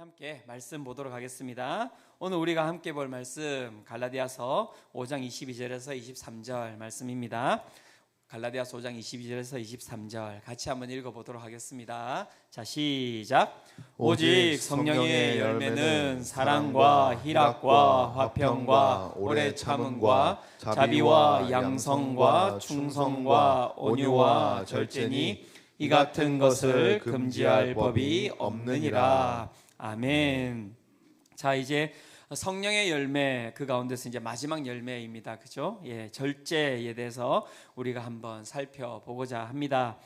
함께 말씀 보도록 하겠습니다. 오늘 우리가 함께 볼 말씀 갈라디아서 5장 22절에서 23절 말씀입니다. 갈라디아서 5장 22절에서 23절 같이 한번 읽어보도록 하겠습니다. 자, 시작. 오직 성령의 열매는 사랑과 희락과 화평과 오래 참음과 자비와 양성과 충성과 온유와 절제니 이 같은 것을 금지할 법이 없느니라. 아멘. 자, 이제 성령의 열매, 그 가운데서 이제 마지막 열매입니다. 그죠? 예, 절제에 대해서 우리가 한번 살펴보고자 합니다.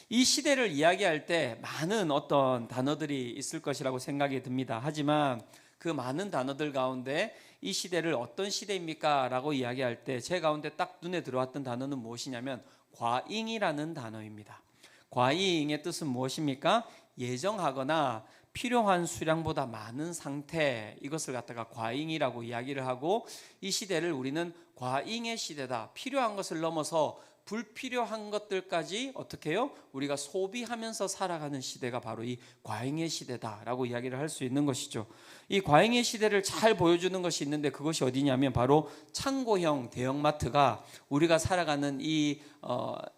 이 시대를 이야기할 때 많은 어떤 단어들이 있을 것이라고 생각이 듭니다. 하지만 그 많은 단어들 가운데 이 시대를 어떤 시대입니까? 라고 이야기할 때 제 가운데 딱 눈에 들어왔던 단어는 무엇이냐면 과잉이라는 단어입니다. 과잉의 뜻은 무엇입니까? 예정하거나 필요한 수량보다 많은 상태, 이것을 갖다가 과잉이라고 이야기를 하고, 이 시대를 우리는 과잉의 시대다, 필요한 것을 넘어서 불필요한 것들까지 어떻게 해요? 우리가 소비하면서 살아가는 시대가 바로 이 과잉의 시대다라고 이야기를 할 수 있는 것이죠. 이 과잉의 시대를 잘 보여주는 것이 있는데, 그것이 어디냐면 바로 창고형 대형마트가 우리가 살아가는 이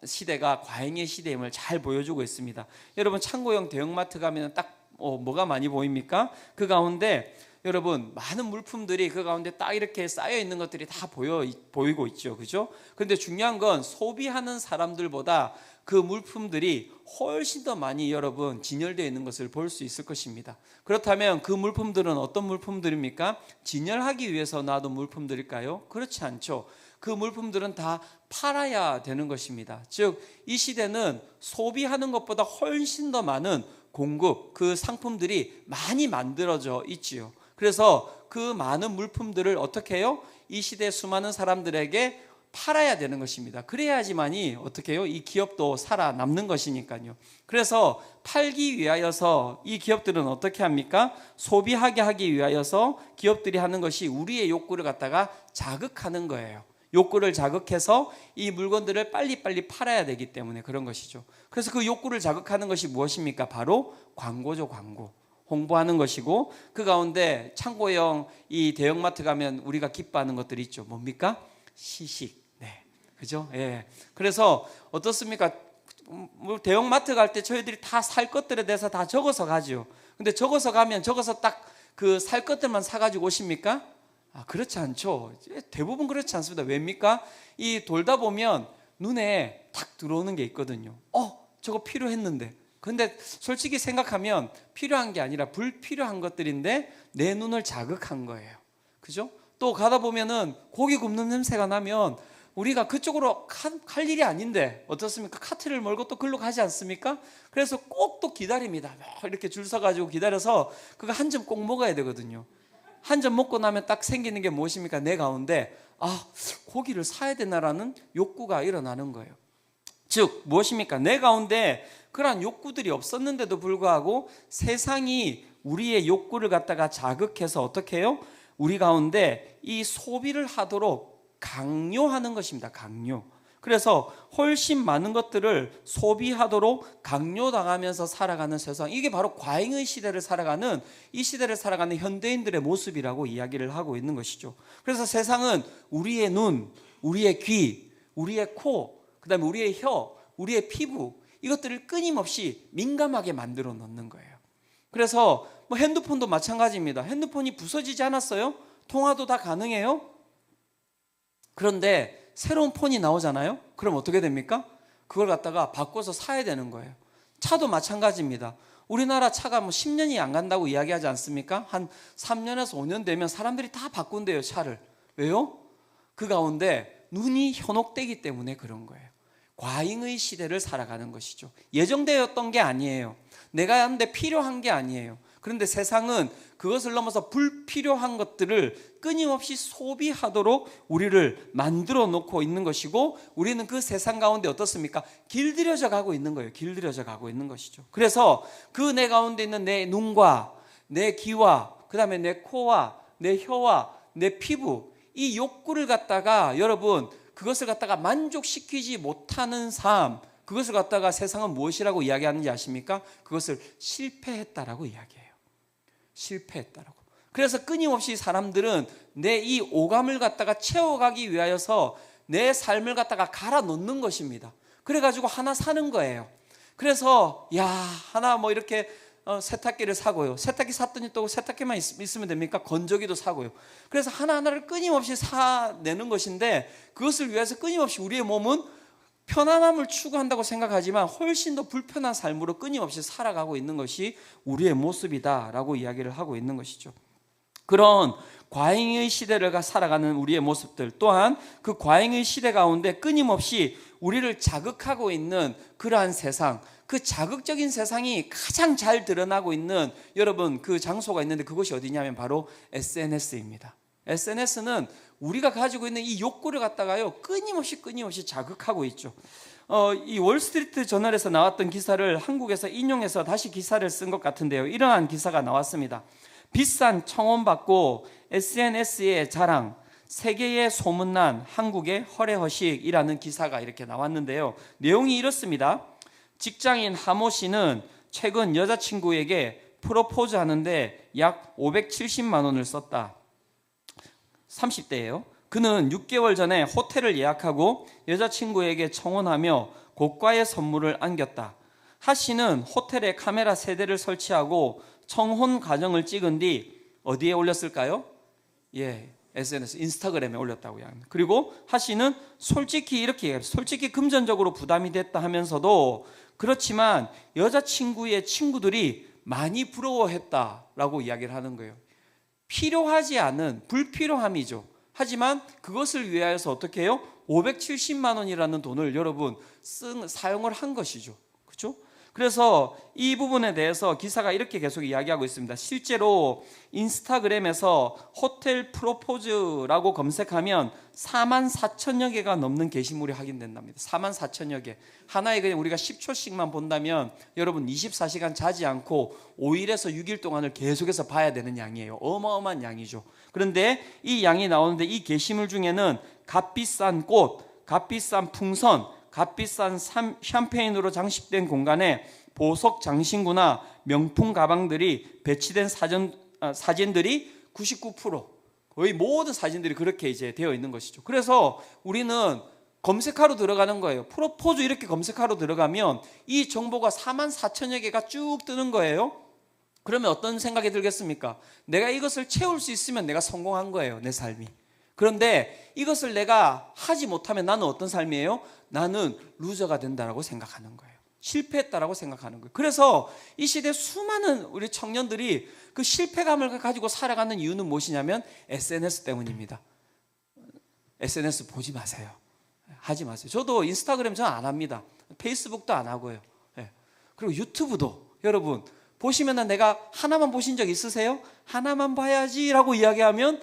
시대가 과잉의 시대임을 잘 보여주고 있습니다. 여러분, 창고형 대형마트 가면 딱 뭐가 많이 보입니까? 그 가운데 여러분, 많은 물품들이 그 가운데 딱 이렇게 쌓여 있는 것들이 다 보이고 있죠. 그죠? 그런데 중요한 건 소비하는 사람들보다 그 물품들이 훨씬 더 많이 여러분 진열되어 있는 것을 볼 수 있을 것입니다. 그렇다면 그 물품들은 어떤 물품들입니까? 진열하기 위해서 놔둔 물품들일까요? 그렇지 않죠. 그 물품들은 다 팔아야 되는 것입니다. 즉, 이 시대는 소비하는 것보다 훨씬 더 많은 공급, 그 상품들이 많이 만들어져 있지요. 그래서 그 많은 물품들을 어떻게 해요? 이 시대 수많은 사람들에게 팔아야 되는 것입니다. 그래야지만이 어떻게 해요? 이 기업도 살아남는 것이니까요. 그래서 팔기 위하여서 이 기업들은 어떻게 합니까? 소비하게 하기 위하여서 기업들이 하는 것이 우리의 욕구를 갖다가 자극하는 거예요. 욕구를 자극해서 이 물건들을 빨리빨리 팔아야 되기 때문에 그런 것이죠. 그래서 그 욕구를 자극하는 것이 무엇입니까? 바로 광고죠. 광고. 홍보하는 것이고, 그 가운데 창고형 이 대형마트 가면 우리가 기뻐하는 것들이 있죠. 뭡니까? 시식. 네, 그죠? 예. 그래서 어떻습니까? 대형마트 갈 때 저희들이 다 살 것들에 대해서 다 적어서 가죠. 근데 적어서 가면 적어서 딱 그 살 것들만 사가지고 오십니까? 그렇지 않죠. 대부분 그렇지 않습니다. 왜입니까? 이 돌다 보면 눈에 탁 들어오는 게 있거든요. 저거 필요했는데. 근데 솔직히 생각하면 필요한 게 아니라 불필요한 것들인데 내 눈을 자극한 거예요. 그죠? 또 가다 보면은 고기 굽는 냄새가 나면 우리가 그쪽으로 갈 일이 아닌데 어떻습니까? 카트를 몰고 또 글로 가지 않습니까? 그래서 꼭 또 기다립니다. 이렇게 줄 서가지고 기다려서 그거 한 점 꼭 먹어야 되거든요. 한 점 먹고 나면 딱 생기는 게 무엇입니까? 내 가운데 고기를 사야 되나라는 욕구가 일어나는 거예요. 즉 무엇입니까? 내 가운데 그러한 욕구들이 없었는데도 불구하고 세상이 우리의 욕구를 갖다가 자극해서 어떻게 해요? 우리 가운데 이 소비를 하도록 강요하는 것입니다. 강요. 그래서 훨씬 많은 것들을 소비하도록 강요당하면서 살아가는 세상, 이게 바로 과잉의 시대를 살아가는, 이 시대를 살아가는 현대인들의 모습이라고 이야기를 하고 있는 것이죠. 그래서 세상은 우리의 눈, 우리의 귀, 우리의 코, 그 다음에 우리의 혀, 우리의 피부, 이것들을 끊임없이 민감하게 만들어 놓는 거예요. 그래서 핸드폰도 마찬가지입니다. 핸드폰이 부서지지 않았어요? 통화도 다 가능해요? 그런데 새로운 폰이 나오잖아요? 그럼 어떻게 됩니까? 그걸 갖다가 바꿔서 사야 되는 거예요. 차도 마찬가지입니다. 우리나라 차가 10년이 안 간다고 이야기하지 않습니까? 한 3년에서 5년 되면 사람들이 다 바꾼대요, 차를. 왜요? 그 가운데 눈이 현혹되기 때문에 그런 거예요. 과잉의 시대를 살아가는 것이죠. 예정되었던 게 아니에요. 내가 하는데 필요한 게 아니에요. 그런데 세상은 그것을 넘어서 불필요한 것들을 끊임없이 소비하도록 우리를 만들어 놓고 있는 것이고, 우리는 그 세상 가운데 어떻습니까? 길들여져 가고 있는 거예요. 길들여져 가고 있는 것이죠. 그래서 그 내 가운데 있는 내 눈과 내 귀와 그 다음에 내 코와 내 혀와 내 피부, 이 욕구를 갖다가 여러분 그것을 갖다가 만족시키지 못하는 삶, 그것을 갖다가 세상은 무엇이라고 이야기하는지 아십니까? 그것을 실패했다라고 이야기해요. 실패했다라고. 그래서 끊임없이 사람들은 내 이 오감을 갖다가 채워가기 위하여서 내 삶을 갖다가 갈아 넣는 것입니다. 그래가지고 하나 사는 거예요. 그래서 하나 뭐 이렇게 세탁기를 사고요. 세탁기 샀더니 또 세탁기만 있으면 됩니까? 건조기도 사고요. 그래서 하나하나를 끊임없이 사내는 것인데, 그것을 위해서 끊임없이 우리의 몸은 편안함을 추구한다고 생각하지만 훨씬 더 불편한 삶으로 끊임없이 살아가고 있는 것이 우리의 모습이다라고 이야기를 하고 있는 것이죠. 그런 과잉의 시대를 살아가는 우리의 모습들, 또한 그 과잉의 시대 가운데 끊임없이 우리를 자극하고 있는 그러한 세상, 그 자극적인 세상이 가장 잘 드러나고 있는 여러분 그 장소가 있는데, 그것이 어디냐면 바로 SNS입니다. SNS는 우리가 가지고 있는 이 욕구를 갖다가요 끊임없이 자극하고 있죠. 이 월스트리트 저널에서 나왔던 기사를 한국에서 인용해서 다시 기사를 쓴 것 같은데요, 이러한 기사가 나왔습니다. 비싼 청혼 받고 SNS의 자랑, 세계에 소문난 한국의 허례허식이라는 기사가 이렇게 나왔는데요, 내용이 이렇습니다. 직장인 하모 씨는 최근 여자친구에게 프로포즈 하는데 약 570만 원을 썼다. 30대예요. 그는 6개월 전에 호텔을 예약하고 여자친구에게 청혼하며 고가의 선물을 안겼다. 하 씨는 호텔에 카메라 3대를 설치하고 청혼 과정을 찍은 뒤 어디에 올렸을까요? SNS, 인스타그램에 올렸다고요. 그리고 하 씨는 솔직히 이렇게 얘기해요. 솔직히 금전적으로 부담이 됐다 하면서도 그렇지만 여자친구의 친구들이 많이 부러워했다라고 이야기를 하는 거예요. 필요하지 않은 불필요함이죠. 하지만 그것을 위하여서 어떻게 해요? 570만 원이라는 돈을 여러분 사용을 한 것이죠. 그렇죠? 그래서 이 부분에 대해서 기사가 이렇게 계속 이야기하고 있습니다. 실제로 인스타그램에서 호텔 프로포즈라고 검색하면 44,000여 개가 넘는 게시물이 확인된답니다. 44,000여 개. 하나에 그냥 우리가 10초씩만 본다면 여러분 24시간 자지 않고 5일에서 6일 동안을 계속해서 봐야 되는 양이에요. 어마어마한 양이죠. 그런데 이 양이 나오는데, 이 게시물 중에는 값비싼 꽃, 값비싼 풍선, 값비싼 샴페인으로 장식된 공간에 보석 장신구나 명품 가방들이 배치된 사진들이 99%, 거의 모든 사진들이 그렇게 이제 되어 있는 것이죠. 그래서 우리는 검색하러 들어가는 거예요. 프로포즈 이렇게 검색하러 들어가면 이 정보가 44,000여 개가 쭉 뜨는 거예요. 그러면 어떤 생각이 들겠습니까? 내가 이것을 채울 수 있으면 내가 성공한 거예요, 내 삶이. 그런데 이것을 내가 하지 못하면 나는 어떤 삶이에요? 나는 루저가 된다라고 생각하는 거예요. 실패했다라고 생각하는 거예요. 그래서 이 시대 수많은 우리 청년들이 그 실패감을 가지고 살아가는 이유는 무엇이냐면 SNS 때문입니다. SNS 보지 마세요. 하지 마세요. 저도 인스타그램 저는 안 합니다. 페이스북도 안 하고요. 그리고 유튜브도 여러분 보시면, 내가 하나만 보신 적 있으세요? 하나만 봐야지라고 이야기하면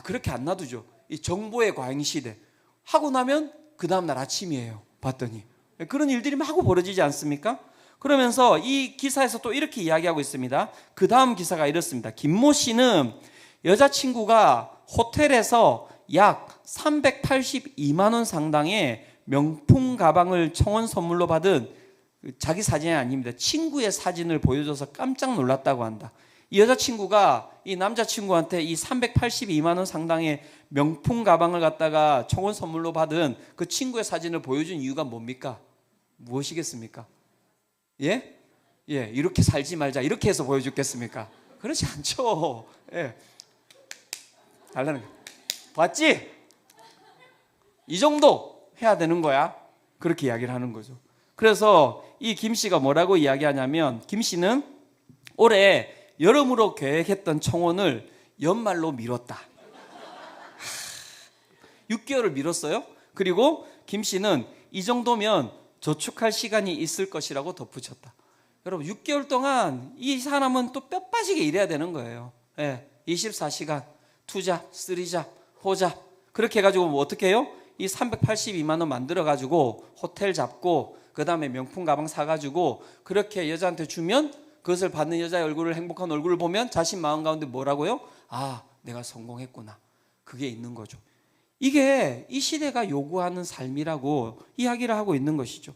그렇게 안 놔두죠. 이 정보의 과잉 시대 하고 나면 그 다음날 아침이에요. 봤더니 그런 일들이 마구 벌어지지 않습니까? 그러면서 이 기사에서 또 이렇게 이야기하고 있습니다. 그 다음 기사가 이렇습니다. 김모 씨는 여자친구가 호텔에서 약 382만 원 상당의 명품 가방을 청혼 선물로 받은, 자기 사진이 아닙니다, 친구의 사진을 보여줘서 깜짝 놀랐다고 한다. 이 여자친구가 이 남자친구한테 이 382만 원 상당의 명품 가방을 갖다가 청혼 선물로 받은 그 친구의 사진을 보여준 이유가 뭡니까? 무엇이겠습니까? 이렇게 살지 말자 이렇게 해서 보여줬겠습니까? 그렇지 않죠. 달라는 거 봤지? 이 정도 해야 되는 거야. 그렇게 이야기를 하는 거죠. 그래서 이 김 씨가 뭐라고 이야기하냐면, 김 씨는 올해 여름으로 계획했던 청혼을 연말로 미뤘다. 6개월을 미뤘어요. 그리고 김 씨는 이 정도면 저축할 시간이 있을 것이라고 덧붙였다. 여러분 6개월 동안 이 사람은 또 뼈 빠지게 일해야 되는 거예요. 24시간 투잡, 쓰리잡, 포잡 그렇게 해가지고 뭐 어떻게 해요? 이 382만 원 만들어가지고 호텔 잡고 그 다음에 명품 가방 사가지고 그렇게 여자한테 주면, 그것을 받는 여자의 얼굴을, 행복한 얼굴을 보면 자신 마음 가운데 뭐라고요? 내가 성공했구나. 그게 있는 거죠. 이게 이 시대가 요구하는 삶이라고 이야기를 하고 있는 것이죠.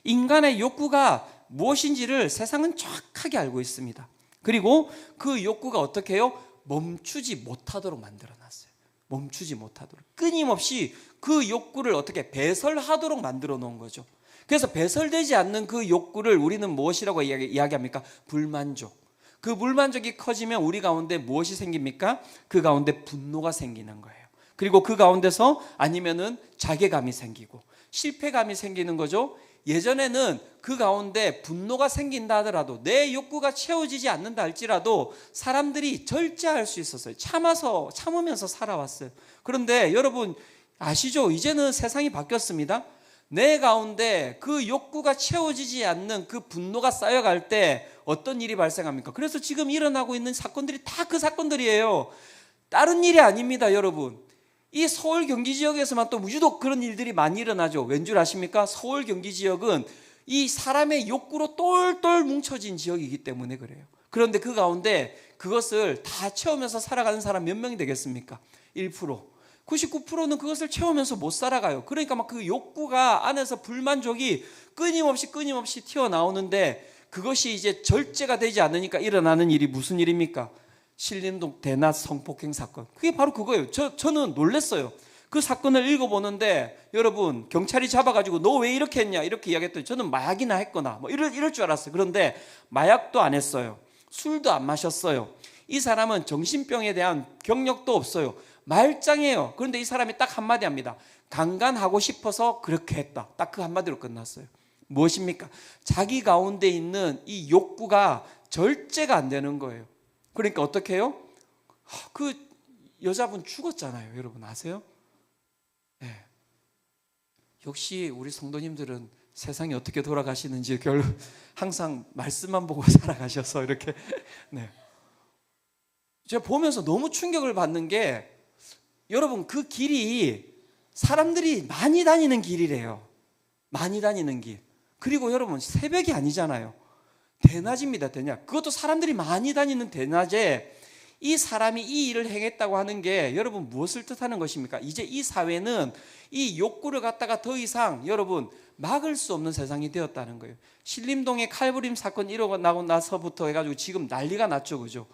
인간의 욕구가 무엇인지를 세상은 정확하게 알고 있습니다. 그리고 그 욕구가 어떻게 해요? 멈추지 못하도록 만들어놨어요. 멈추지 못하도록. 끊임없이 그 욕구를 어떻게 배설하도록 만들어 놓은 거죠. 그래서 배설되지 않는 그 욕구를 우리는 무엇이라고 이야기합니까? 불만족. 그 불만족이 커지면 우리 가운데 무엇이 생깁니까? 그 가운데 분노가 생기는 거예요. 그리고 그 가운데서 아니면은 자괴감이 생기고 실패감이 생기는 거죠. 예전에는 그 가운데 분노가 생긴다 하더라도 내 욕구가 채워지지 않는다 할지라도 사람들이 절제할 수 있었어요. 참으면서 살아왔어요. 그런데 여러분 아시죠? 이제는 세상이 바뀌었습니다. 내 가운데 그 욕구가 채워지지 않는 그 분노가 쌓여갈 때 어떤 일이 발생합니까? 그래서 지금 일어나고 있는 사건들이 다 그 사건들이에요. 다른 일이 아닙니다, 여러분. 이 서울 경기 지역에서만 또 유독 그런 일들이 많이 일어나죠. 왠 줄 아십니까? 서울 경기 지역은 이 사람의 욕구로 똘똘 뭉쳐진 지역이기 때문에 그래요. 그런데 그 가운데 그것을 다 채우면서 살아가는 사람 몇 명이 되겠습니까? 1%. 99%는 그것을 채우면서 못 살아가요. 그러니까 막 그 욕구가 안에서 불만족이 끊임없이 튀어나오는데 그것이 이제 절제가 되지 않으니까 일어나는 일이 무슨 일입니까? 신림동 대낮 성폭행 사건. 그게 바로 그거예요. 저는 놀랐어요. 그 사건을 읽어보는데 여러분 경찰이 잡아가지고 너 왜 이렇게 했냐 이렇게 이야기했더니 저는 마약이나 했거나 뭐 이럴 줄 알았어요. 그런데 마약도 안 했어요. 술도 안 마셨어요. 이 사람은 정신병에 대한 경력도 없어요. 말짱해요. 그런데 이 사람이 딱 한마디 합니다. 강간하고 싶어서 그렇게 했다. 딱 그 한마디로 끝났어요. 무엇입니까? 자기 가운데 있는 이 욕구가 절제가 안 되는 거예요. 그러니까 어떻게 해요? 그 여자분 죽었잖아요. 여러분 아세요? 네. 역시 우리 성도님들은 세상이 어떻게 돌아가시는지 항상 말씀만 보고 살아가셔서 이렇게 네. 제가 보면서 너무 충격을 받는 게 여러분 그 길이 사람들이 많이 다니는 길이래요. 많이 다니는 길. 그리고 여러분 새벽이 아니잖아요. 대낮입니다. 대낮. 그것도 사람들이 많이 다니는 대낮에 이 사람이 이 일을 행했다고 하는 게 여러분 무엇을 뜻하는 것입니까? 이제 이 사회는 이 욕구를 갖다가 더 이상 여러분 막을 수 없는 세상이 되었다는 거예요. 신림동의 칼부림 사건 일어나고 나서부터 해가지고 지금 난리가 났죠. 그죠?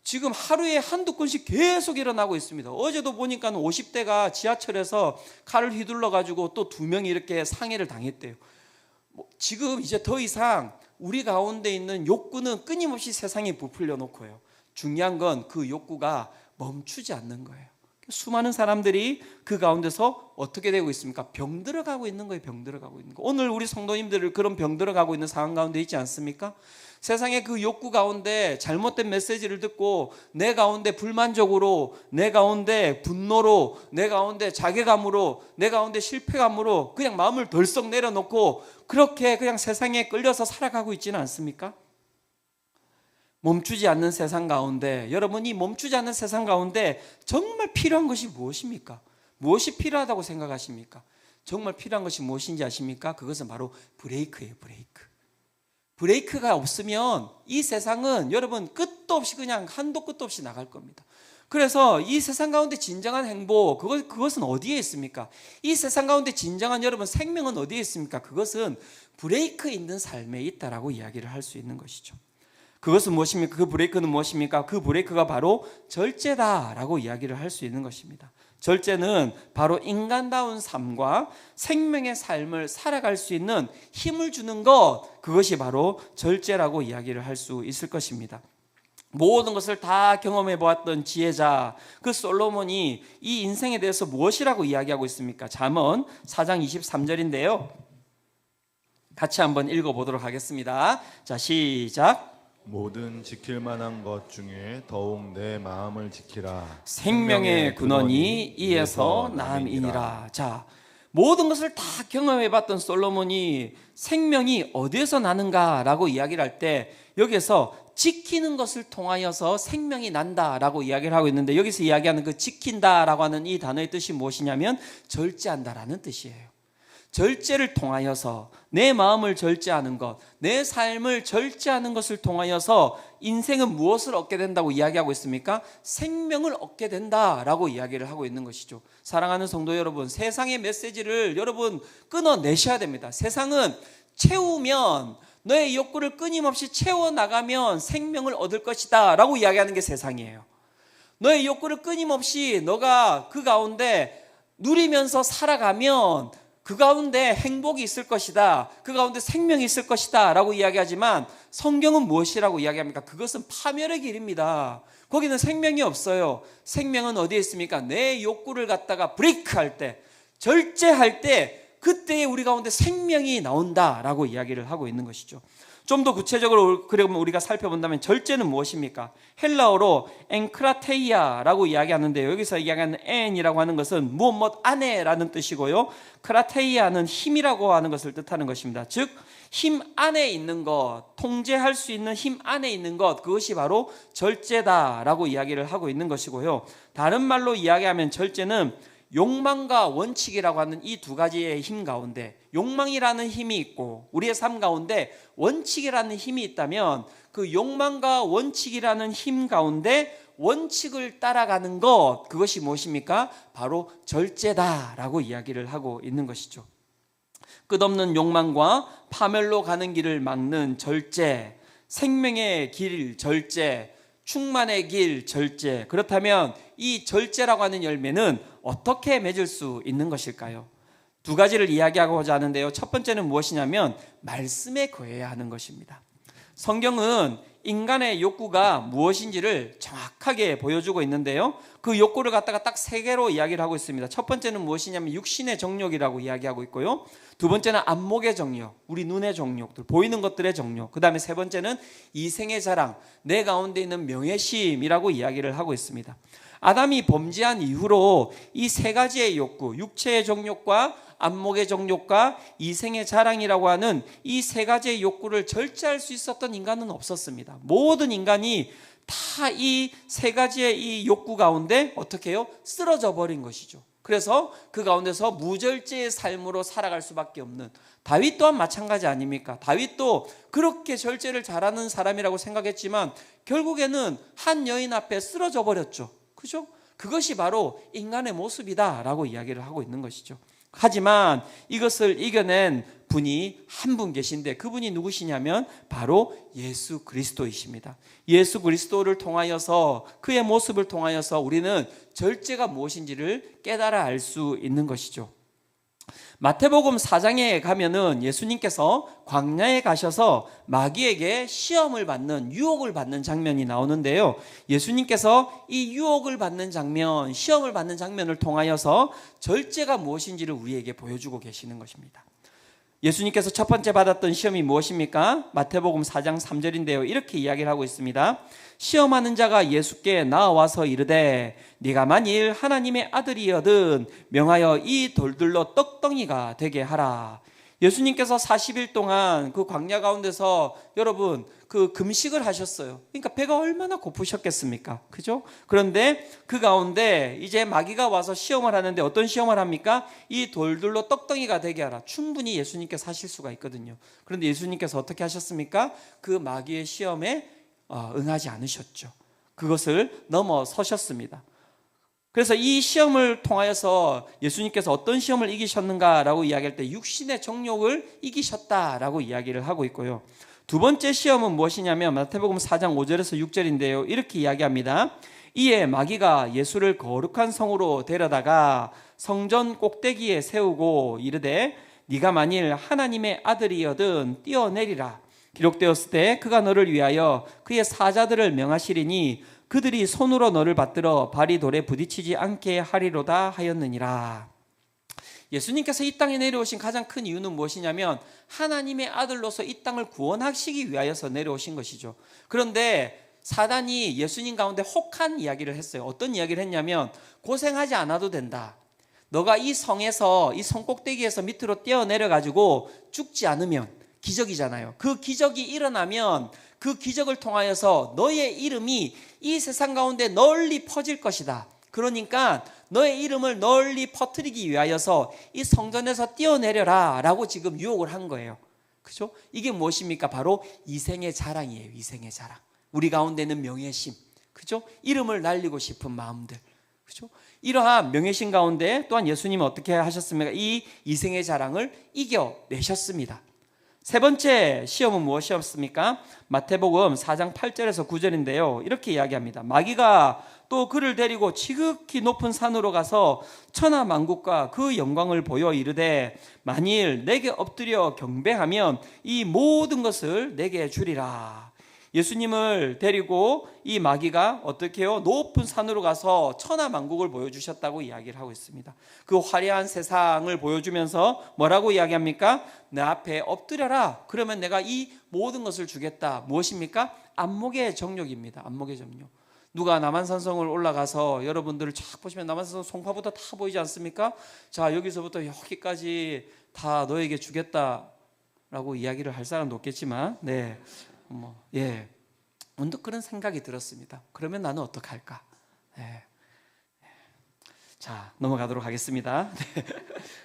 지금 하루에 한두 건씩 계속 일어나고 있습니다. 어제도 보니까 50대가 지하철에서 칼을 휘둘러 가지고 또 2명이 이렇게 상해를 당했대요. 지금 이제 더 이상 우리 가운데 있는 욕구는 끊임없이 세상에 부풀려 놓고요. 중요한 건 그 욕구가 멈추지 않는 거예요. 수많은 사람들이 그 가운데서 어떻게 되고 있습니까? 병들어가고 있는 거예요. 병들어가고 있는 거. 오늘 우리 성도님들을 그런 병들어가고 있는 상황 가운데 있지 않습니까? 세상의 그 욕구 가운데 잘못된 메시지를 듣고 내 가운데 불만족으로, 내 가운데 분노로, 내 가운데 자괴감으로, 내 가운데 실패감으로 그냥 마음을 덜썩 내려놓고 그렇게 그냥 세상에 끌려서 살아가고 있지는 않습니까? 멈추지 않는 세상 가운데, 여러분이 멈추지 않는 세상 가운데 정말 필요한 것이 무엇입니까? 무엇이 필요하다고 생각하십니까? 정말 필요한 것이 무엇인지 아십니까? 그것은 바로 브레이크예요. 브레이크가 없으면 이 세상은 여러분 끝도 없이 그냥 한도 끝도 없이 나갈 겁니다. 그래서 이 세상 가운데 진정한 행복, 그것은 어디에 있습니까? 이 세상 가운데 진정한 여러분 생명은 어디에 있습니까? 그것은 브레이크 있는 삶에 있다라고 이야기를 할 수 있는 것이죠. 그것은 무엇입니까? 그 브레이크는 무엇입니까? 그 브레이크가 바로 절제다라고 이야기를 할 수 있는 것입니다. 절제는 바로 인간다운 삶과 생명의 삶을 살아갈 수 있는 힘을 주는 것, 그것이 바로 절제라고 이야기를 할 수 있을 것입니다. 모든 것을 다 경험해 보았던 지혜자 그 솔로몬이 이 인생에 대해서 무엇이라고 이야기하고 있습니까? 잠언 4장 23절인데요. 같이 한번 읽어보도록 하겠습니다. 자, 시작. 모든 지킬 만한 것 중에 더욱 내 마음을 지키라. 생명의 근원이 이에서 남이니라. 자, 모든 것을 다 경험해봤던 솔로몬이 생명이 어디에서 나는가라고 이야기를 할 때 여기에서 지키는 것을 통하여서 생명이 난다라고 이야기를 하고 있는데, 여기서 이야기하는 그 지킨다라고 하는 이 단어의 뜻이 무엇이냐면 절제한다라는 뜻이에요. 절제를 통하여서 내 마음을 절제하는 것, 내 삶을 절제하는 것을 통하여서 인생은 무엇을 얻게 된다고 이야기하고 있습니까? 생명을 얻게 된다라고 이야기를 하고 있는 것이죠. 사랑하는 성도 여러분, 세상의 메시지를 여러분 끊어내셔야 됩니다. 세상은 채우면 너의 욕구를 끊임없이 채워나가면 생명을 얻을 것이다 라고 이야기하는 게 세상이에요. 너의 욕구를 끊임없이 너가 그 가운데 누리면서 살아가면 그 가운데 행복이 있을 것이다, 그 가운데 생명이 있을 것이다 라고 이야기하지만 성경은 무엇이라고 이야기합니까? 그것은 파멸의 길입니다. 거기는 생명이 없어요. 생명은 어디에 있습니까? 내 욕구를 갖다가 브레이크할 때, 절제할 때, 그때에 우리 가운데 생명이 나온다라고 이야기를 하고 있는 것이죠. 좀 더 구체적으로 그러면 우리가 살펴본다면 절제는 무엇입니까? 헬라어로 엔크라테이아라고 이야기하는데요. 여기서 이야기하는 엔이라고 하는 것은 무엇 안에라는 뜻이고요. 크라테이아는 힘이라고 하는 것을 뜻하는 것입니다. 즉 힘 안에 있는 것, 통제할 수 있는 힘 안에 있는 것, 그것이 바로 절제다라고 이야기를 하고 있는 것이고요. 다른 말로 이야기하면 절제는 욕망과 원칙이라고 하는 이 두 가지의 힘 가운데, 욕망이라는 힘이 있고 우리의 삶 가운데 원칙이라는 힘이 있다면 그 욕망과 원칙이라는 힘 가운데 원칙을 따라가는 것, 그것이 무엇입니까? 바로 절제다라고 이야기를 하고 있는 것이죠. 끝없는 욕망과 파멸로 가는 길을 막는 절제, 생명의 길 절제, 충만의 길 절제. 그렇다면 이 절제라고 하는 열매는 어떻게 맺을 수 있는 것일까요? 두 가지를 이야기하고자 하는데요. 첫 번째는 무엇이냐면 말씀에 거해야 하는 것입니다. 성경은 인간의 욕구가 무엇인지를 정확하게 보여주고 있는데요. 그 욕구를 갖다가 딱 세 개로 이야기를 하고 있습니다. 첫 번째는 무엇이냐면 육신의 정욕이라고 이야기하고 있고요. 두 번째는 안목의 정욕, 우리 눈의 정욕들, 보이는 것들의 정욕. 그 다음에 세 번째는 이생의 자랑, 내 가운데 있는 명예심이라고 이야기를 하고 있습니다. 아담이 범죄한 이후로 이 세 가지의 욕구, 육체의 정욕과 안목의 정욕과 이생의 자랑이라고 하는 이 세 가지의 욕구를 절제할 수 있었던 인간은 없었습니다. 모든 인간이 다 이 세 가지의 이 욕구 가운데 어떻게 해요? 쓰러져 버린 것이죠. 그래서 그 가운데서 무절제의 삶으로 살아갈 수밖에 없는, 다윗 또한 마찬가지 아닙니까? 다윗도 그렇게 절제를 잘하는 사람이라고 생각했지만 결국에는 한 여인 앞에 쓰러져 버렸죠. 그죠? 그것이 바로 인간의 모습이다라고 이야기를 하고 있는 것이죠. 하지만 이것을 이겨낸 분이 한 분 계신데 그분이 누구시냐면 바로 예수 그리스도이십니다. 예수 그리스도를 통하여서, 그의 모습을 통하여서 우리는 절제가 무엇인지를 깨달아 알 수 있는 것이죠. 마태복음 4장에 가면은 예수님께서 광야에 가셔서 마귀에게 시험을 받는, 유혹을 받는 장면이 나오는데요. 예수님께서 이 유혹을 받는 장면, 시험을 받는 장면을 통하여서 절제가 무엇인지를 우리에게 보여주고 계시는 것입니다. 예수님께서 첫 번째 받았던 시험이 무엇입니까? 마태복음 4장 3절인데요. 이렇게 이야기를 하고 있습니다. 시험하는 자가 예수께 나와서 이르되 네가 만일 하나님의 아들이여든 명하여 이 돌들로 떡덩이가 되게 하라. 예수님께서 40일 동안 그 광야 가운데서 여러분 그 금식을 하셨어요. 그러니까 배가 얼마나 고프셨겠습니까? 그죠? 그런데 그 가운데 이제 마귀가 와서 시험을 하는데 어떤 시험을 합니까? 이 돌들로 떡덩이가 되게 하라. 충분히 예수님께서 하실 수가 있거든요. 그런데 예수님께서 어떻게 하셨습니까? 그 마귀의 시험에 응하지 않으셨죠. 그것을 넘어서셨습니다. 그래서 이 시험을 통하여서 예수님께서 어떤 시험을 이기셨는가라고 이야기할 때 육신의 정욕을 이기셨다라고 이야기를 하고 있고요. 두 번째 시험은 무엇이냐면 마태복음 4장 5절에서 6절인데요. 이렇게 이야기합니다. 이에 마귀가 예수를 거룩한 성으로 데려다가 성전 꼭대기에 세우고 이르되 네가 만일 하나님의 아들이여든 뛰어내리라. 기록되었을 때 그가 너를 위하여 그의 사자들을 명하시리니 그들이 손으로 너를 받들어 발이 돌에 부딪히지 않게 하리로다 하였느니라. 예수님께서 이 땅에 내려오신 가장 큰 이유는 무엇이냐면 하나님의 아들로서 이 땅을 구원하시기 위하여서 내려오신 것이죠. 그런데 사단이 예수님 가운데 혹한 이야기를 했어요. 어떤 이야기를 했냐면 고생하지 않아도 된다. 너가 이 성에서, 이 성 꼭대기에서 밑으로 뛰어내려가지고 죽지 않으면 기적이잖아요. 그 기적이 일어나면 그 기적을 통하여서 너의 이름이 이 세상 가운데 널리 퍼질 것이다. 그러니까 너의 이름을 널리 퍼뜨리기 위하여서 이 성전에서 뛰어내려라 라고 지금 유혹을 한 거예요. 그죠? 이게 무엇입니까? 바로 이생의 자랑이에요. 이생의 자랑. 우리 가운데는 명예심. 그죠? 이름을 날리고 싶은 마음들. 그죠? 이러한 명예심 가운데 또한 예수님은 어떻게 하셨습니까? 이 이생의 자랑을 이겨내셨습니다. 세 번째 시험은 무엇이었습니까? 마태복음 4장 8절에서 9절인데요. 이렇게 이야기합니다. 마귀가 또 그를 데리고 지극히 높은 산으로 가서 천하만국과 그 영광을 보여 이르되 만일 내게 엎드려 경배하면 이 모든 것을 내게 주리라. 예수님을 데리고 이 마귀가 어떻게 해요? 높은 산으로 가서 천하만국을 보여주셨다고 이야기를 하고 있습니다. 그 화려한 세상을 보여주면서 뭐라고 이야기합니까? 내 앞에 엎드려라. 그러면 내가 이 모든 것을 주겠다. 무엇입니까? 안목의 정욕입니다. 안목의 정욕. 누가 남한산성을 올라가서 여러분들을 쫙 보시면 남한산성 송파부터 다 보이지 않습니까? 자, 여기서부터 여기까지 다 너에게 주겠다라고 이야기를 할 사람도 없겠지만, 네. 문득 그런 생각이 들었습니다. 그러면 나는 어떻게 할까? 네. 자, 넘어가도록 하겠습니다. 네.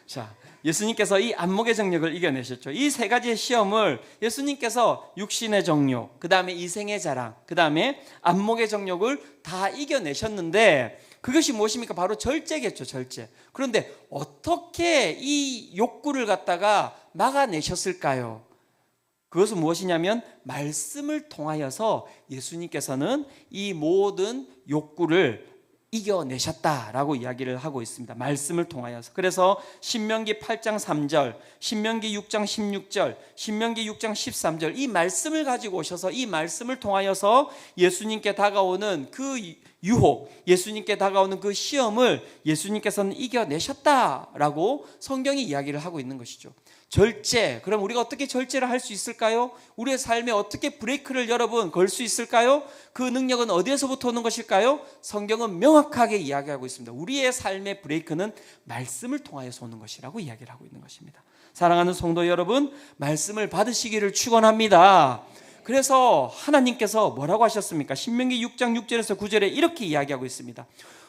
자, 예수님께서 이 안목의 정욕을 이겨내셨죠. 이 세 가지의 시험을 예수님께서 육신의 정욕, 그 다음에 이생의 자랑, 그 다음에 안목의 정욕을 다 이겨내셨는데 그것이 무엇입니까? 바로 절제겠죠, 절제. 그런데 어떻게 이 욕구를 갖다가 막아내셨을까요? 그것은 무엇이냐면 말씀을 통하여서 예수님께서는 이 모든 욕구를 이겨내셨다라고 이야기를 하고 있습니다. 말씀을 통하여서. 그래서 신명기 8장 3절, 신명기 6장 16절, 신명기 6장 13절 이 말씀을 가지고 오셔서 이 말씀을 통하여서 예수님께 다가오는 그 유혹, 예수님께 다가오는 그 시험을 예수님께서는 이겨내셨다라고 성경이 이야기를 하고 있는 것이죠. 절제, 그럼 우리가 어떻게 절제를 할 수 있을까요? 우리의 삶에 어떻게 브레이크를 여러분 걸 수 있을까요? 그 능력은 어디에서부터 오는 것일까요? 성경은 명확하게 이야기하고 있습니다. 우리의 삶의 브레이크는 말씀을 통하여서 오는 것이라고 이야기를 하고 있는 것입니다. 사랑하는 성도 여러분, 말씀을 받으시기를 축원합니다. 그래서 하나님께서 뭐라고 하셨습니까? 신명기 6장 6절에서 9절에 이렇게 이야기하고 있습니다.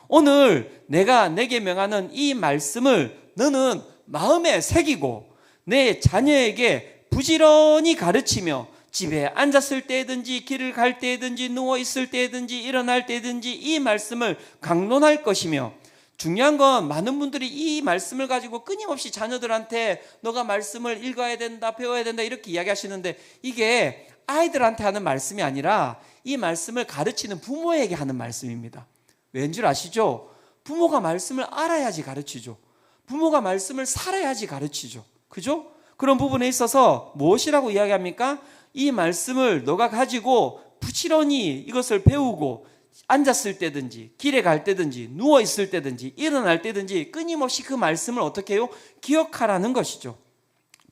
오늘 내가 내게 명하는 이 말씀을 너는 마음에 새기고 내 자녀에게 부지런히 가르치며 집에 앉았을 때든지 길을 갈 때든지 누워있을 때든지 일어날 때든지 이 말씀을 강론할 것이며, 중요한 건 많은 분들이 이 말씀을 가지고 끊임없이 자녀들한테 너가 말씀을 읽어야 된다, 배워야 된다 이렇게 이야기하시는데 이게 아이들한테 하는 말씀이 아니라 이 말씀을 가르치는 부모에게 하는 말씀입니다. 왠 줄 아시죠? 부모가 말씀을 알아야지 가르치죠. 부모가 말씀을 살아야지 가르치죠. 그죠? 그런 부분에 있어서 무엇이라고 이야기합니까? 이 말씀을 너가 가지고 부지런히 이것을 배우고 앉았을 때든지 길에 갈 때든지 누워있을 때든지 일어날 때든지 끊임없이 그 말씀을 어떻게 해요? 기억하라는 것이죠.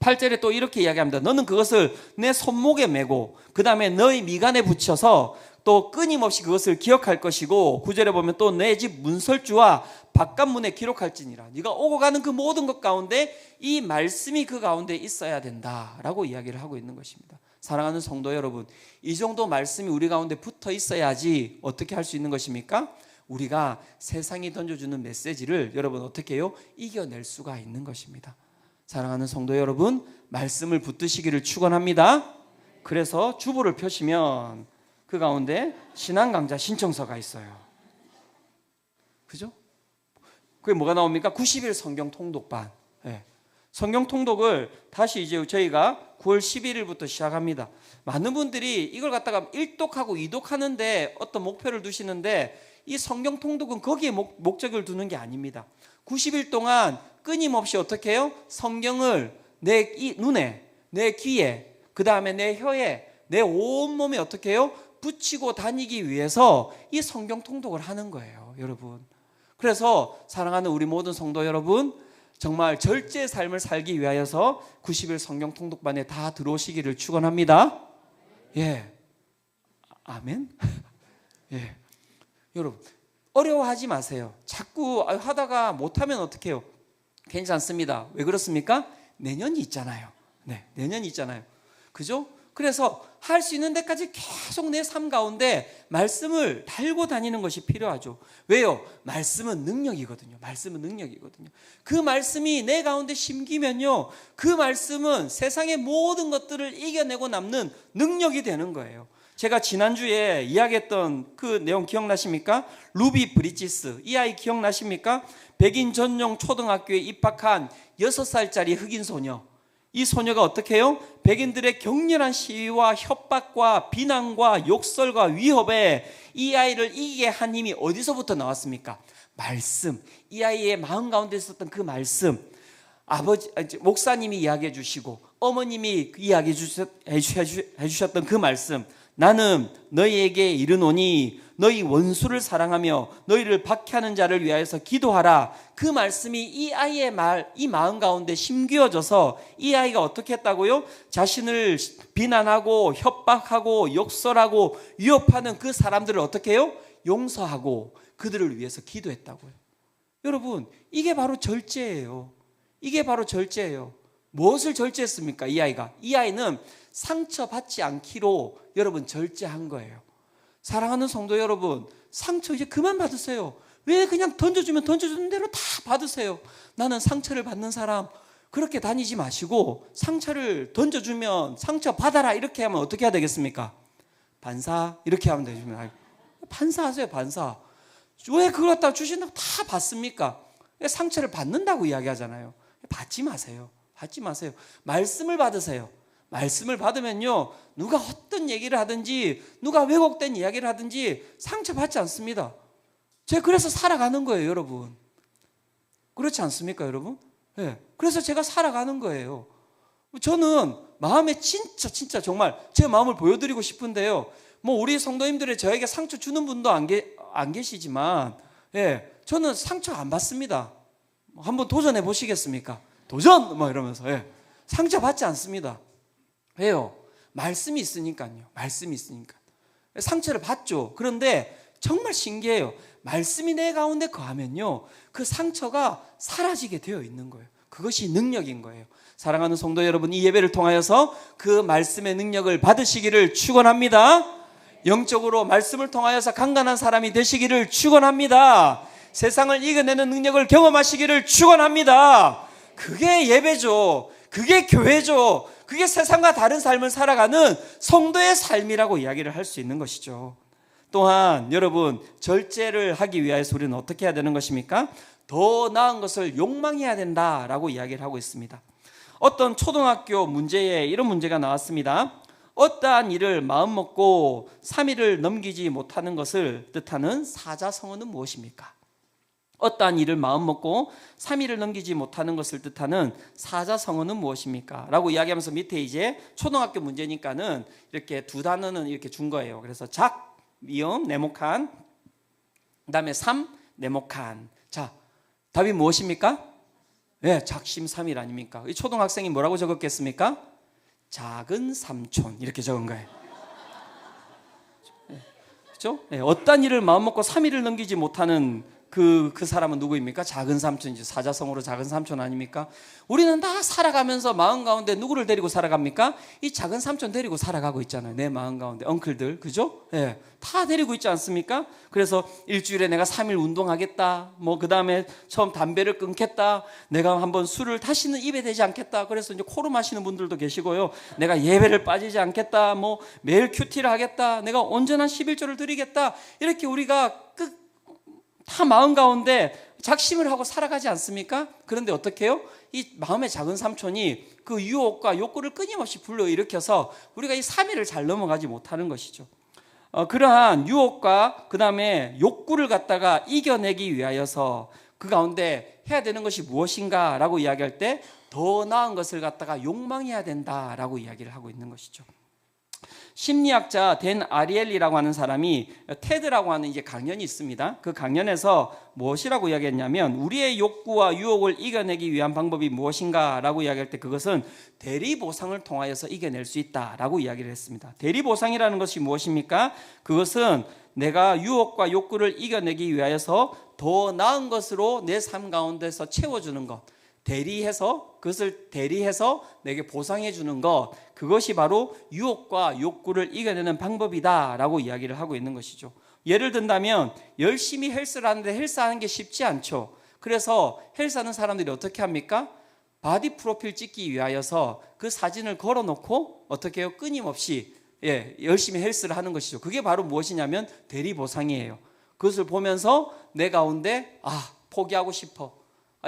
8절에 또 이렇게 이야기합니다. 너는 그것을 내 손목에 메고 그 다음에 너의 미간에 붙여서 또 끊임없이 그것을 기억할 것이고, 9절에 보면 또 내 집 문설주와 바깥문에 기록할지니라. 네가 오고 가는 그 모든 것 가운데 이 말씀이 그 가운데 있어야 된다라고 이야기를 하고 있는 것입니다. 사랑하는 성도 여러분, 이 정도 말씀이 우리 가운데 붙어 있어야지 어떻게 할 수 있는 것입니까? 우리가 세상이 던져주는 메시지를 여러분 어떻게 해요? 이겨낼 수가 있는 것입니다. 사랑하는 성도 여러분, 말씀을 붙드시기를 축원합니다. 그래서 주보를 펴시면 그 가운데 신앙 강좌 신청서가 있어요. 그죠? 그게 뭐가 나옵니까? 90일 성경 통독반. 네. 성경 통독을 다시 이제 저희가 9월 11일부터 시작합니다. 많은 분들이 이걸 갖다가 1독하고 2독하는데 어떤 목표를 두시는데 이 성경 통독은 거기에 목적을 두는 게 아닙니다. 90일 동안 끊임없이 어떻게 해요? 성경을 내 눈에, 내 귀에, 그 다음에 내 혀에, 내 온몸에 어떻게 해요? 붙이고 다니기 위해서 이 성경 통독을 하는 거예요, 여러분. 그래서 사랑하는 우리 모든 성도 여러분, 정말 절제의 삶을 살기 위하여서 90일 성경 통독반에 다 들어오시기를 축원합니다. 예, 아멘. 예, 여러분 어려워하지 마세요. 자꾸 하다가 못하면 어떻게 해요? 괜찮습니다. 왜 그렇습니까? 내년이 있잖아요. 네, 내년이 있잖아요. 그죠? 그래서 할 수 있는 데까지 계속 내 삶 가운데 말씀을 달고 다니는 것이 필요하죠. 왜요? 말씀은 능력이거든요. 말씀은 능력이거든요. 그 말씀이 내 가운데 심기면요, 그 말씀은 세상의 모든 것들을 이겨내고 남는 능력이 되는 거예요. 제가 지난주에 이야기했던 그 내용 기억나십니까? 루비 브리지스, 이 아이 기억나십니까? 백인 전용 초등학교에 입학한 6살짜리 흑인 소녀. 이 소녀가 어떻게 해요? 백인들의 격렬한 시위와 협박과 비난과 욕설과 위협에 이 아이를 이기게 한 힘이 어디서부터 나왔습니까? 말씀. 이 아이의 마음 가운데 있었던 그 말씀. 목사님이 이야기해 주시고 어머님이 이야기해 주셨던 그 말씀. 나는 너희에게 이르노니 너희 원수를 사랑하며 너희를 박해하는 자를 위하여서 기도하라. 그 말씀이 이 아이의 이 마음 가운데 심기어져서 이 아이가 어떻게 했다고요? 자신을 비난하고 협박하고 욕설하고 위협하는 그 사람들을 어떻게 해요? 용서하고 그들을 위해서 기도했다고요. 여러분, 이게 바로 절제예요. 이게 바로 절제예요. 무엇을 절제했습니까? 이 아이가. 이 아이는 상처받지 않기로 여러분 절제한 거예요. 사랑하는 성도 여러분, 상처 이제 그만 받으세요. 왜 그냥 던져주면 던져주는 대로 다 받으세요. 나는 상처를 받는 사람 그렇게 다니지 마시고 상처를 던져주면 상처 받아라 이렇게 하면 어떻게 해야 되겠습니까? 반사 이렇게 하면 되죠. 반사하세요. 반사. 왜 그걸 갖다 주신다고 다 받습니까? 상처를 받는다고 이야기하잖아요. 받지 마세요. 받지 마세요. 말씀을 받으세요. 말씀을 받으면요, 누가 어떤 얘기를 하든지 누가 왜곡된 이야기를 하든지 상처받지 않습니다. 제가 그래서 살아가는 거예요, 여러분. 그렇지 않습니까, 여러분? 네. 그래서 제가 살아가는 거예요. 저는 마음에 진짜 정말 제 마음을 보여드리고 싶은데요, 뭐 우리 성도님들이 저에게 상처 주는 분도 안 계시지만, 예, 저는 상처 안 받습니다. 한번 도전해 보시겠습니까? 도전! 막 이러면서. 예. 상처 받지 않습니다. 왜요? 말씀이 있으니까요. 말씀이 있으니까. 상처를 받죠. 그런데 정말 신기해요. 말씀이 내 가운데 거하면요, 그 상처가 사라지게 되어 있는 거예요. 그것이 능력인 거예요. 사랑하는 성도 여러분, 이 예배를 통하여서 그 말씀의 능력을 받으시기를 축원합니다. 영적으로 말씀을 통하여서 강건한 사람이 되시기를 축원합니다. 세상을 이겨내는 능력을 경험하시기를 축원합니다. 그게 예배죠. 그게 교회죠. 그게 세상과 다른 삶을 살아가는 성도의 삶이라고 이야기를 할 수 있는 것이죠. 또한 여러분, 절제를 하기 위해서 우리는 어떻게 해야 되는 것입니까? 더 나은 것을 욕망해야 된다라고 이야기를 하고 있습니다. 어떤 초등학교 문제에 이런 문제가 나왔습니다. 어떠한 일을 마음먹고 3일을 넘기지 못하는 것을 뜻하는 사자성어는 무엇입니까? 어떠한 일을 마음먹고 3일을 넘기지 못하는 것을 뜻하는 사자성어는 무엇입니까? 라고 이야기하면서 밑에 이제 초등학교 문제니까는 이렇게 두 단어는 이렇게 준 거예요. 그래서 작, 미음, 네모칸, 그 다음에 삼, 네모칸. 자, 답이 무엇입니까? 네, 작심삼일 아닙니까? 이 초등학생이 뭐라고 적었겠습니까? 작은 삼촌 이렇게 적은 거예요. 그렇죠? 네, 어떤 일을 마음먹고 3일을 넘기지 못하는 그 사람은 누구입니까? 작은 삼촌이죠. 사자성어로 작은 삼촌 아닙니까? 우리는 다 살아가면서 마음 가운데 누구를 데리고 살아갑니까? 이 작은 삼촌 데리고 살아가고 있잖아요. 내 마음 가운데 엉클들, 그죠? 예, 다 데리고 있지 않습니까? 그래서 일주일에 내가 3일 운동하겠다. 뭐 그 다음에 처음 담배를 끊겠다. 내가 한번 술을 다시는 입에 대지 않겠다. 그래서 이제 코로 마시는 분들도 계시고요. 내가 예배를 빠지지 않겠다. 뭐 매일 큐티를 하겠다. 내가 온전한 11조를 드리겠다. 이렇게 우리가 다 마음 가운데 작심을 하고 살아가지 않습니까? 그런데 어떻게 해요? 이 마음의 작은 삼촌이 그 유혹과 욕구를 끊임없이 불러일으켜서 우리가 이 3일을 잘 넘어가지 못하는 것이죠. 그러한 유혹과 그 다음에 욕구를 갖다가 이겨내기 위하여서 그 가운데 해야 되는 것이 무엇인가 라고 이야기할 때 더 나은 것을 갖다가 욕망해야 된다라고 이야기를 하고 있는 것이죠. 심리학자 댄 아리엘리라고 하는 사람이 테드라고 하는 이제 강연이 있습니다. 그 강연에서 무엇이라고 이야기했냐면 우리의 욕구와 유혹을 이겨내기 위한 방법이 무엇인가라고 이야기할 때 그것은 대리보상을 통하여서 이겨낼 수 있다라고 이야기를 했습니다. 대리보상이라는 것이 무엇입니까? 그것은 내가 유혹과 욕구를 이겨내기 위하여서 더 나은 것으로 내 삶 가운데서 채워주는 것, 그것을 대리해서 내게 보상해 주는 것, 그것이 바로 유혹과 욕구를 이겨내는 방법이다라고 이야기를 하고 있는 것이죠. 예를 든다면 열심히 헬스를 하는데 헬스하는 게 쉽지 않죠. 그래서 헬스하는 사람들이 어떻게 합니까? 바디 프로필 찍기 위하여서 그 사진을 걸어놓고 어떻게 해요? 끊임없이 열심히 헬스를 하는 것이죠. 그게 바로 무엇이냐면 대리보상이에요. 그것을 보면서 내 가운데 포기하고 싶어,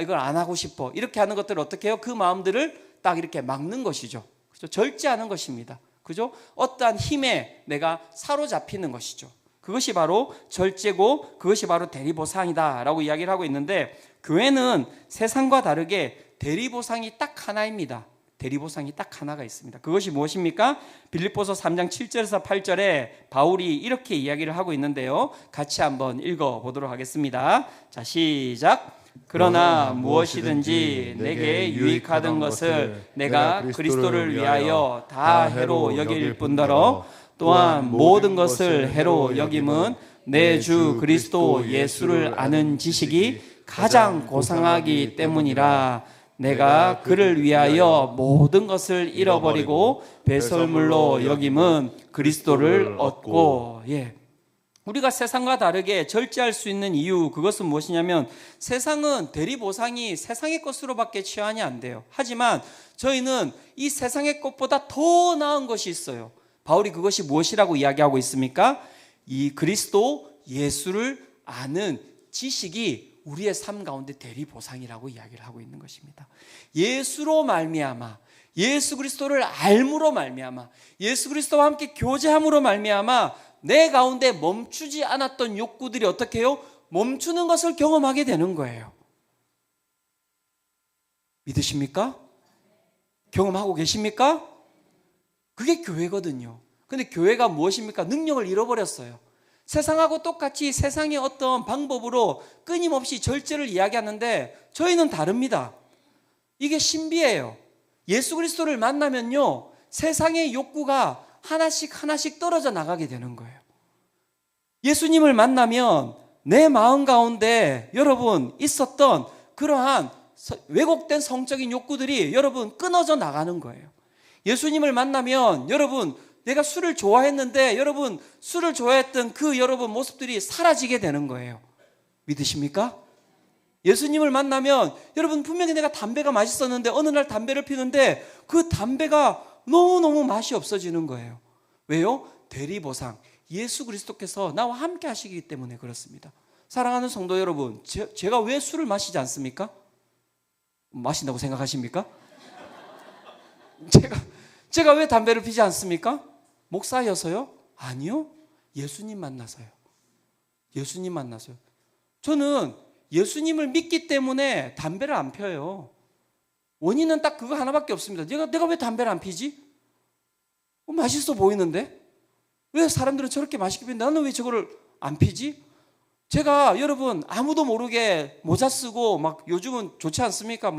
이걸 안 하고 싶어, 이렇게 하는 것들을 어떻게 해요? 그 마음들을 딱 이렇게 막는 것이죠. 그죠? 절제하는 것입니다. 그죠? 어떠한 힘에 내가 사로잡히는 것이죠. 그것이 바로 절제고 그것이 바로 대리보상이다라고 이야기를 하고 있는데, 교회는 세상과 다르게 대리보상이 딱 하나입니다. 대리보상이 딱 하나가 있습니다. 그것이 무엇입니까? 빌립보서 3장 7절에서 8절에 바울이 이렇게 이야기를 하고 있는데요, 같이 한번 읽어보도록 하겠습니다. 자, 시작. 그러나 무엇이든지 내게 유익하던 것을 내가 그리스도를 위하여 다 해로 여길 뿐더러 또한 모든 것을 해로 여김은 내 주 그리스도 예수를 아는 지식이 가장 고상하기 때문이라. 내가 그를 위하여 모든 것을 잃어버리고 배설물로 여김은 그리스도를 얻고. 우리가 세상과 다르게 절제할 수 있는 이유, 그것은 무엇이냐면, 세상은 대리보상이 세상의 것으로밖에 취한이 안 돼요. 하지만 저희는 이 세상의 것보다 더 나은 것이 있어요. 바울이 그것이 무엇이라고 이야기하고 있습니까? 이 그리스도 예수를 아는 지식이 우리의 삶 가운데 대리보상이라고 이야기를 하고 있는 것입니다. 예수로 말미암아, 예수 그리스도를 알므로 말미암아, 예수 그리스도와 함께 교제함으로 말미암아 내 가운데 멈추지 않았던 욕구들이 어떻게 해요? 멈추는 것을 경험하게 되는 거예요. 믿으십니까? 경험하고 계십니까? 그게 교회거든요. 근데 교회가 무엇입니까? 능력을 잃어버렸어요. 세상하고 똑같이 세상의 어떤 방법으로 끊임없이 절제를 이야기하는데 저희는 다릅니다. 이게 신비예요. 예수 그리스도를 만나면요, 세상의 욕구가 하나씩 하나씩 떨어져 나가게 되는 거예요. 예수님을 만나면 내 마음 가운데 여러분 있었던 그러한 왜곡된 성적인 욕구들이 여러분 끊어져 나가는 거예요. 예수님을 만나면 여러분, 내가 술을 좋아했는데 여러분 술을 좋아했던 그 여러분 모습들이 사라지게 되는 거예요. 믿으십니까? 예수님을 만나면 여러분, 분명히 내가 담배가 맛있었는데 어느 날 담배를 피는데 그 담배가 너무너무 맛이 없어지는 거예요. 왜요? 대리보상. 예수 그리스도께서 나와 함께 하시기 때문에 그렇습니다. 사랑하는 성도 여러분, 제가 왜 술을 마시지 않습니까? 마신다고 생각하십니까? 제가 왜 담배를 피지 않습니까? 목사여서요? 아니요. 예수님 만나서요. 예수님 만나서요. 저는 예수님을 믿기 때문에 담배를 안 펴요. 원인은 딱 그거 하나밖에 없습니다. 내가 왜 담배를 안 피지? 맛있어 보이는데? 왜 사람들은 저렇게 맛있게 피는데 나는 왜 저거를 안 피지? 제가 여러분 아무도 모르게 모자 쓰고 막 요즘은 좋지 않습니까?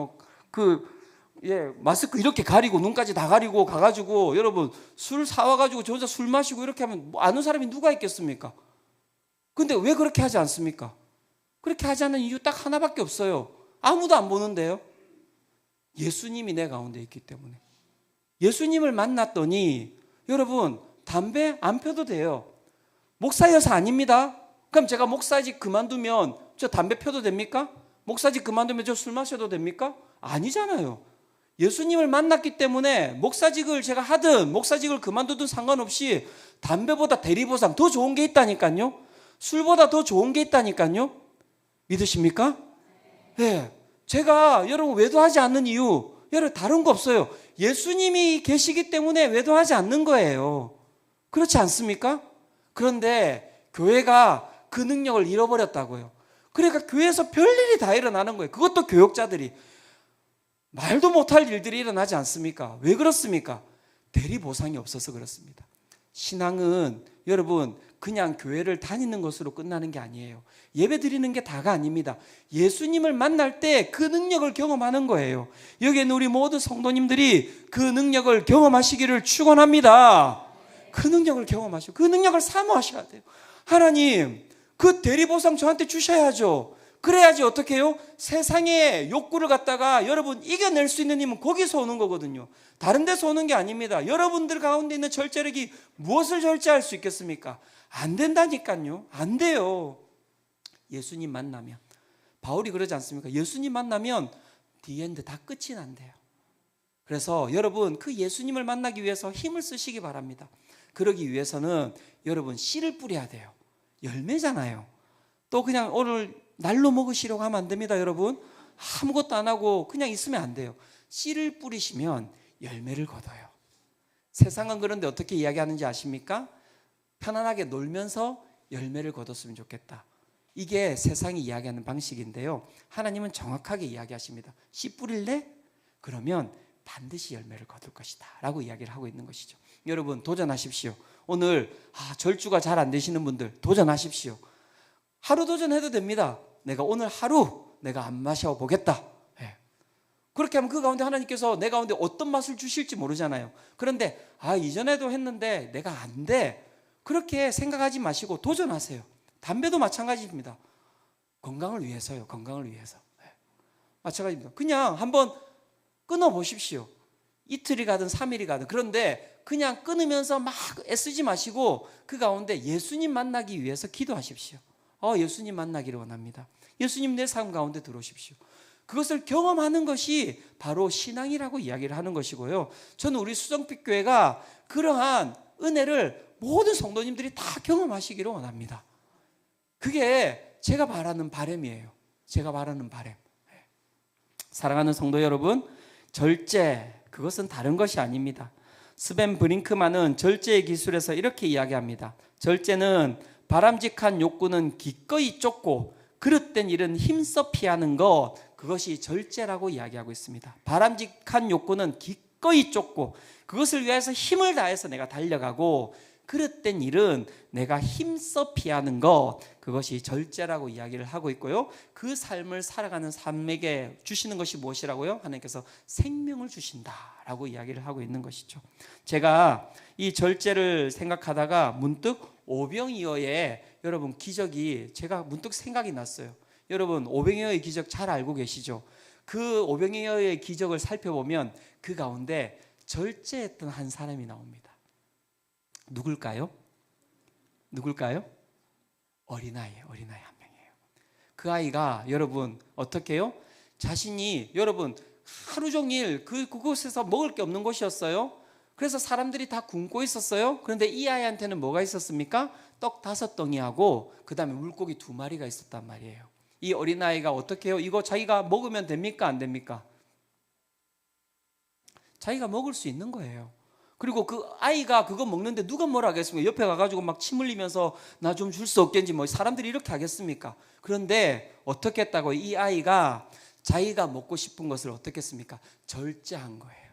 마스크 이렇게 가리고 눈까지 다 가리고 가가지고 여러분 술 사와가지고 저 혼자 술 마시고 이렇게 하면 아는 사람이 누가 있겠습니까? 근데 왜 그렇게 하지 않습니까? 그렇게 하지 않는 이유 딱 하나밖에 없어요. 아무도 안 보는데요. 예수님이 내 가운데 있기 때문에. 예수님을 만났더니 여러분 담배 안 펴도 돼요. 목사여서 아닙니다. 그럼 제가 목사직 그만두면 저 담배 펴도 됩니까? 목사직 그만두면 저 술 마셔도 됩니까? 아니잖아요. 예수님을 만났기 때문에 목사직을 제가 하든 목사직을 그만두든 상관없이 담배보다 대리보상 더 좋은 게 있다니까요. 술보다 더 좋은 게 있다니까요. 믿으십니까? 네. 제가 여러분 외도하지 않는 이유, 여러분 다른 거 없어요. 예수님이 계시기 때문에 외도하지 않는 거예요. 그렇지 않습니까? 그런데 교회가 그 능력을 잃어버렸다고요. 그러니까 교회에서 별일이 다 일어나는 거예요. 그것도 교역자들이. 말도 못할 일들이 일어나지 않습니까? 왜 그렇습니까? 대리보상이 없어서 그렇습니다. 신앙은 여러분 그냥 교회를 다니는 것으로 끝나는 게 아니에요. 예배 드리는 게 다가 아닙니다. 예수님을 만날 때 그 능력을 경험하는 거예요. 여기에는 우리 모든 성도님들이 그 능력을 경험하시기를 축원합니다. 그 능력을 경험하시고 그 능력을 사모하셔야 돼요. 하나님, 그 대리보상 저한테 주셔야죠. 그래야지 어떻게 해요? 세상의 욕구를 갖다가 여러분 이겨낼 수 있는 힘은 거기서 오는 거거든요. 다른 데서 오는 게 아닙니다. 여러분들 가운데 있는 절제력이 무엇을 절제할 수 있겠습니까? 안 된다니까요. 안 돼요. 예수님 만나면. 바울이 그러지 않습니까? 예수님 만나면 디엔드 다 끝이 난대요. 그래서 여러분 그 예수님을 만나기 위해서 힘을 쓰시기 바랍니다. 그러기 위해서는 여러분 씨를 뿌려야 돼요. 열매잖아요. 또 그냥 오늘 날로 먹으시려고 하면 안 됩니다. 여러분 아무것도 안 하고 그냥 있으면 안 돼요. 씨를 뿌리시면 열매를 거둬요. 세상은 그런데 어떻게 이야기하는지 아십니까? 편안하게 놀면서 열매를 거뒀으면 좋겠다. 이게 세상이 이야기하는 방식인데요, 하나님은 정확하게 이야기하십니다. 씨 뿌릴래? 그러면 반드시 열매를 거둘 것이다 라고 이야기를 하고 있는 것이죠. 여러분 도전하십시오. 오늘 절주가 잘 안 되시는 분들 도전하십시오. 하루 도전해도 됩니다. 내가 오늘 하루 내가 안 마셔보겠다. 그렇게 하면 그 가운데 하나님께서 내 가운데 어떤 맛을 주실지 모르잖아요. 그런데 이전에도 했는데 내가 안 돼, 그렇게 생각하지 마시고 도전하세요. 담배도 마찬가지입니다. 건강을 위해서요. 건강을 위해서. 마찬가지입니다. 그냥 한번 끊어보십시오. 이틀이 가든 3일이 가든. 그런데 그냥 끊으면서 막 애쓰지 마시고 그 가운데 예수님 만나기 위해서 기도하십시오. 예수님 만나기를 원합니다. 예수님 내 삶 가운데 들어오십시오. 그것을 경험하는 것이 바로 신앙이라고 이야기를 하는 것이고요. 저는 우리 수정빛교회가 그러한 은혜를 모든 성도님들이 다 경험하시기를 원합니다. 그게 제가 바라는 바람이에요. 제가 바라는 바람. 사랑하는 성도 여러분, 절제, 그것은 다른 것이 아닙니다. 스벤 브링크만은 절제의 기술에서 이렇게 이야기합니다. 절제는 바람직한 욕구는 기꺼이 쫓고 그릇된 일은 힘써 피하는 것, 그것이 절제라고 이야기하고 있습니다. 바람직한 욕구는 기꺼이 쫓고 그것을 위해서 힘을 다해서 내가 달려가고, 그릇된 일은 내가 힘써 피하는 것, 그것이 절제라고 이야기를 하고 있고요. 그 삶을 살아가는 삶에게 주시는 것이 무엇이라고요? 하나님께서 생명을 주신다라고 이야기를 하고 있는 것이죠. 제가 이 절제를 생각하다가 문득 오병이어의 여러분 기적이 제가 문득 생각이 났어요. 여러분 오병이어의 기적 잘 알고 계시죠? 그 오병이어의 기적을 살펴보면 그 가운데 절제했던 한 사람이 나옵니다. 누굴까요? 어린아이예요. 어린아이 한 명이에요. 그 아이가 여러분 어떻게 해요? 자신이 여러분 하루 종일 그곳에서 먹을 게 없는 곳이었어요. 그래서 사람들이 다 굶고 있었어요. 그런데 이 아이한테는 뭐가 있었습니까? 떡 5덩이하고 그 다음에 물고기 2마리가 있었단 말이에요. 이 어린아이가 어떻게 해요? 이거 자기가 먹으면 됩니까? 안 됩니까? 자기가 먹을 수 있는 거예요. 그리고 그 아이가 그거 먹는데 누가 뭐라 하겠습니까? 옆에 가가지고 막 침 흘리면서 나 좀 줄 수 없겠지, 뭐 사람들이 이렇게 하겠습니까? 그런데 어떻게 했다고? 이 아이가 자기가 먹고 싶은 것을 어떻게 했습니까? 절제한 거예요.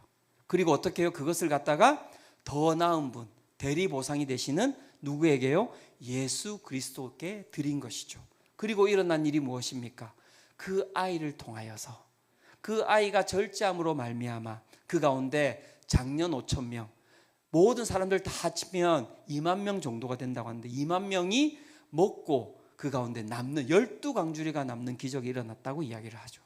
그리고 어떻게 해요? 그것을 갖다가 더 나은 분, 대리 보상이 되시는 누구에게요? 예수 그리스도께 드린 것이죠. 그리고 일어난 일이 무엇입니까? 그 아이를 통하여서, 그 아이가 절제함으로 말미암아 그 가운데 작년 5,000명, 모든 사람들 다 합치면 2만 명 정도가 된다고 하는데 2만 명이 먹고 그 가운데 남는 12강주리가 남는 기적이 일어났다고 이야기를 하죠.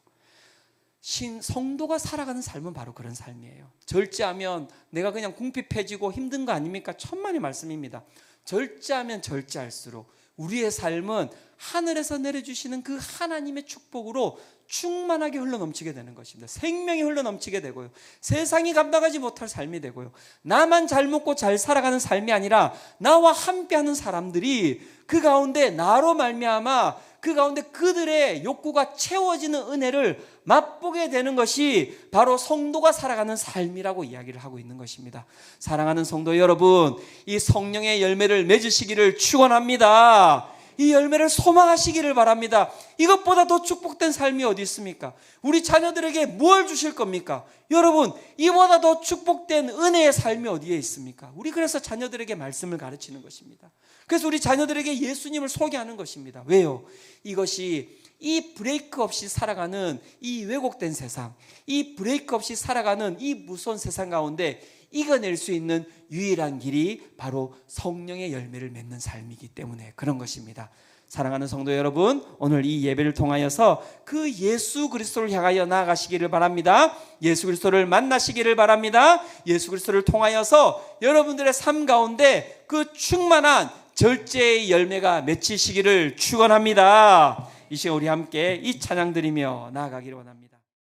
성도가 살아가는 삶은 바로 그런 삶이에요. 절제하면 내가 그냥 궁핍해지고 힘든 거 아닙니까? 천만의 말씀입니다. 절제하면 절제할수록 우리의 삶은 하늘에서 내려주시는 그 하나님의 축복으로 충만하게 흘러넘치게 되는 것입니다. 생명이 흘러넘치게 되고요, 세상이 감당하지 못할 삶이 되고요, 나만 잘 먹고 잘 살아가는 삶이 아니라 나와 함께하는 사람들이 그 가운데 나로 말미암아 그 가운데 그들의 욕구가 채워지는 은혜를 맛보게 되는 것이 바로 성도가 살아가는 삶이라고 이야기를 하고 있는 것입니다. 사랑하는 성도 여러분, 이 성령의 열매를 맺으시기를 축원합니다. 이 열매를 소망하시기를 바랍니다. 이것보다 더 축복된 삶이 어디 있습니까? 우리 자녀들에게 뭘 주실 겁니까? 여러분, 이보다 더 축복된 은혜의 삶이 어디에 있습니까? 우리 그래서 자녀들에게 말씀을 가르치는 것입니다. 그래서 우리 자녀들에게 예수님을 소개하는 것입니다. 왜요? 이것이 이 브레이크 없이 살아가는 이 왜곡된 세상, 이 브레이크 없이 살아가는 이 무서운 세상 가운데 이겨낼 수 있는 유일한 길이 바로 성령의 열매를 맺는 삶이기 때문에 그런 것입니다. 사랑하는 성도 여러분, 오늘 이 예배를 통하여서 그 예수 그리스도를 향하여 나아가시기를 바랍니다. 예수 그리스도를 만나시기를 바랍니다. 예수 그리스도를 통하여서 여러분들의 삶 가운데 그 충만한 절제의 열매가 맺히시기를 축원합니다. 이 시간 우리 함께 이 찬양 드리며 나아가기를 원합니다.